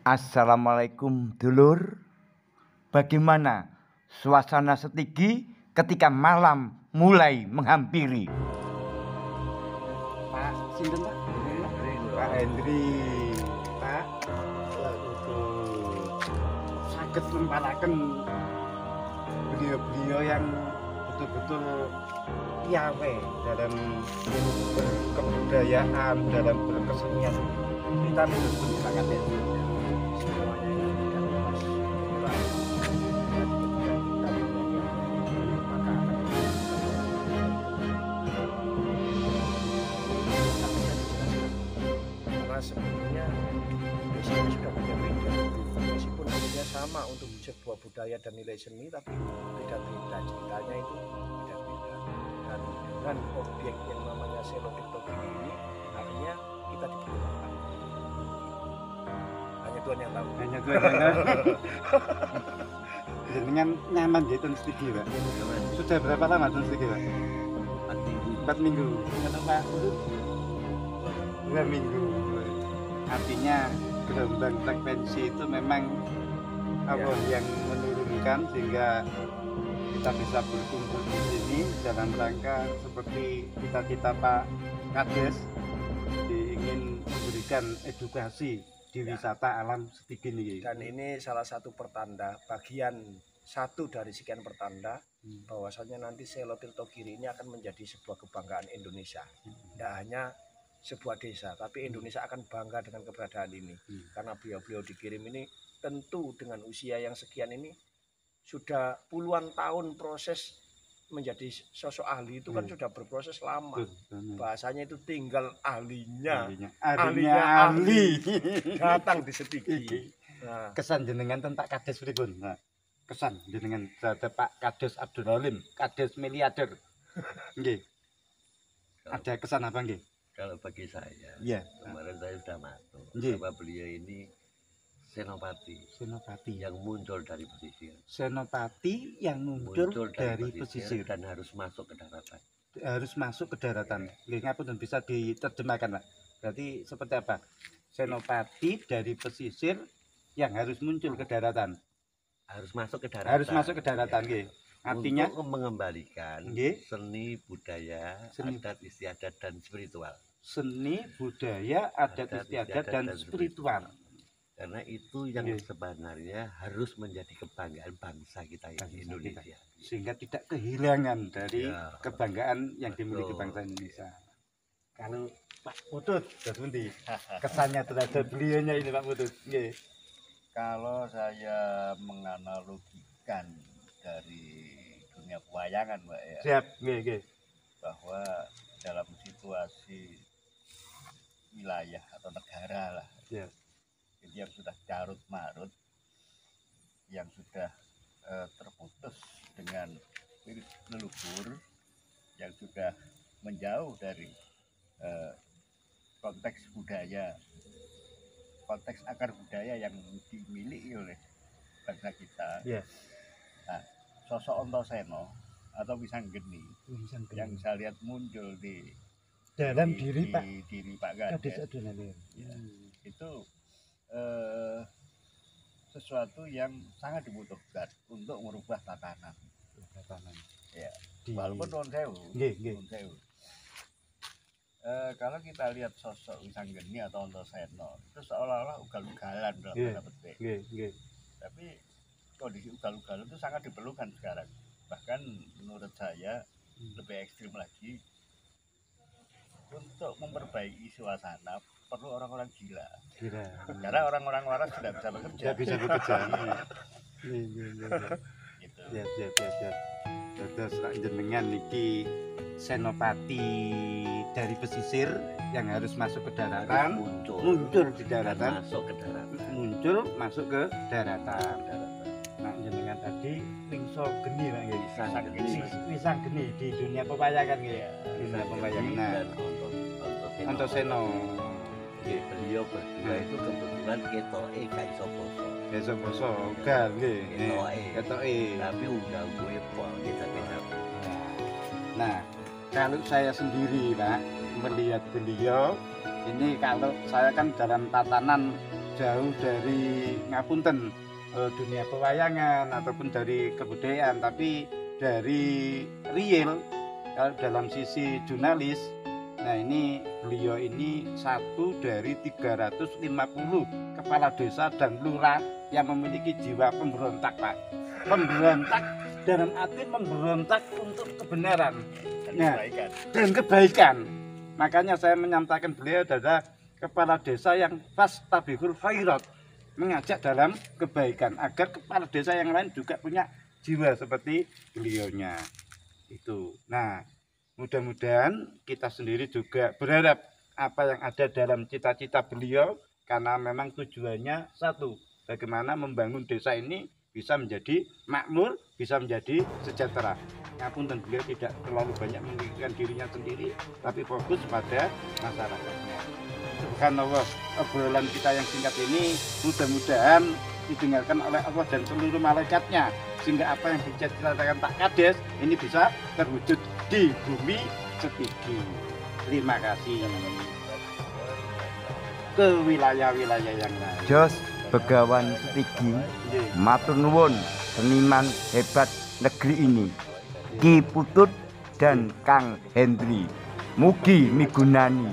Assalamualaikum dulur. Bagaimana suasana Setigi ketika malam mulai menghampiri? Pak, sinten Pak? Pak Hendri, Pak, saged nempataken beliau-beliau yang betul-betul piawe dalam kebudayaan, dalam berkesenian. Kita betul sangat ya. Semuanya ini kan mas mulai dan ketika kita maka karena sebenarnya Indonesia sudah punya beda, meskipun hasilnya sama untuk sebuah budaya dan nilai seni, tapi beda-beda ceritanya itu beda-beda. Dan dengan objek yang namanya Selotiptogiri ini, akhirnya kita diperlukan. Hanya Tuhan yang tahu. Hanya Tuhan yang tahu. Dengan nyaman ya Tun Setigi, Pak. Sudah berapa lama Tun Setigi, Pak? 4 minggu. Kenapa? 2 minggu. Artinya gelombang frekuensi itu memang apa yang menurunkan sehingga kita bisa berkumpul di sini dalam rangka seperti cita-cita Pak Kades ingin memberikan edukasi di wisata alam Setigi ini. Dan ini salah satu pertanda, bagian satu dari sekian pertanda bahwasanya nanti Selotiptogiri ini akan menjadi sebuah kebanggaan Indonesia. Tidak hanya sebuah desa, tapi Indonesia akan bangga dengan keberadaan ini. Karena beliau-beliau dikirim ini tentu dengan usia yang sekian ini sudah puluhan tahun proses menjadi sosok ahli itu kan sudah berproses lama. Bahasanya itu tinggal ahlinya ahli datang di Setigi. Nah, kesan jenengan tentang Kades pripun? Nah, kesan jenengan terhadap Pak Kades Abdul Halim, Kades miliarder. Nggih. Ada kesan apa nggih? Kalau bagi saya, Iya. kemarin saya sudah matur bahwa beliau ini senopati yang muncul dari pesisir. Senopati yang muncul dari pesisir dan harus masuk ke daratan. Harus masuk ke daratan. Nggih, ngapunten bisa diterjemahkan, Pak. Berarti seperti apa? Senopati dari pesisir yang harus muncul ke daratan. Harus masuk ke daratan. Harus masuk ke daratan, nggih. Artinya untuk mengembalikan seni budaya, adat istiadat dan spiritual. Seni budaya, adat istiadat dan spiritual. Karena itu yang sebenarnya harus menjadi kebanggaan bangsa kita ini, Indonesia. Sehingga tidak kehilangan dari kebanggaan yang dimiliki bangsa Indonesia. Kalau Pak Putut, kesannya terhadap beliaunya ini Pak Putut. Kalau saya menganalogikan dari dunia pewayangan, Mbak ya. Siap, bahwa dalam situasi wilayah atau negara lah, yang sudah carut marut, yang sudah terputus dengan leluhur, yang sudah menjauh dari konteks budaya, konteks akar budaya yang dimiliki oleh bangsa kita. Nah, sosok Antasena atau Wisanggeni yang saya lihat muncul di dalam diri Pak Kades itu sesuatu yang sangat dibutuhkan untuk merubah tatanan. Ya, walaupun nuwun sewu. Kalau kita lihat sosok Wisanggeni atau Antasena itu seolah-olah ugal-ugalan dalam tanda petik. Tapi kondisi ugal-ugalan itu sangat diperlukan sekarang. Bahkan menurut saya lebih ekstrim lagi, untuk memperbaiki suasana perlu orang-orang gila. Karena orang-orang waras tidak bisa bekerja. Gitu. Terus jenengan niki senopati dari pesisir yang harus masuk ke daratan, muncul di daratan, masuk ke daratan. Nah, jenengan tadi Wisanggeni, Wisanggeni di dunia pewayangan ya. Dunia pewayangan. Antasena. Beliau berdua itu kebetulan ketoke gak iso poso. Iso poso, ugal nggih. Ketoke. Tapi undang gue pol kita bisa. Nah, kalau saya sendiri Pak melihat beliau ini, kalau saya kan dalam tatanan jauh dari ngapunten dunia pewayangan ataupun dari kebudayaan, tapi dari real dalam sisi jurnalis. Nah, ini beliau ini satu dari 350 kepala desa dan lurah yang memiliki jiwa pemberontak, Pak. Pemberontak dalam arti memberontak untuk kebenaran dan kebaikan. Makanya saya menyampaikan beliau adalah kepala desa yang fastabiqul khairat, mengajak dalam kebaikan agar kepala desa yang lain juga punya jiwa seperti beliaunya itu. Nah, mudah-mudahan kita sendiri juga berharap apa yang ada dalam cita-cita beliau, karena memang tujuannya satu, bagaimana membangun desa ini bisa menjadi makmur, bisa menjadi sejahtera. Ngapunten, beliau tidak terlalu banyak memikirkan dirinya sendiri, tapi fokus pada masyarakatnya. Subhanallah, obrolan kita yang singkat ini mudah-mudahan didengarkan oleh Allah dan seluruh malaikatnya, sehingga apa yang diceritakan Pak Kades ini bisa terwujud di bumi Setigi. Terima kasih. Ke wilayah-wilayah yang lain. Jos Begawan Setigi, matur nuwun seniman hebat negeri ini, Ki Putut dan Kang Hendri. Mugi migunani.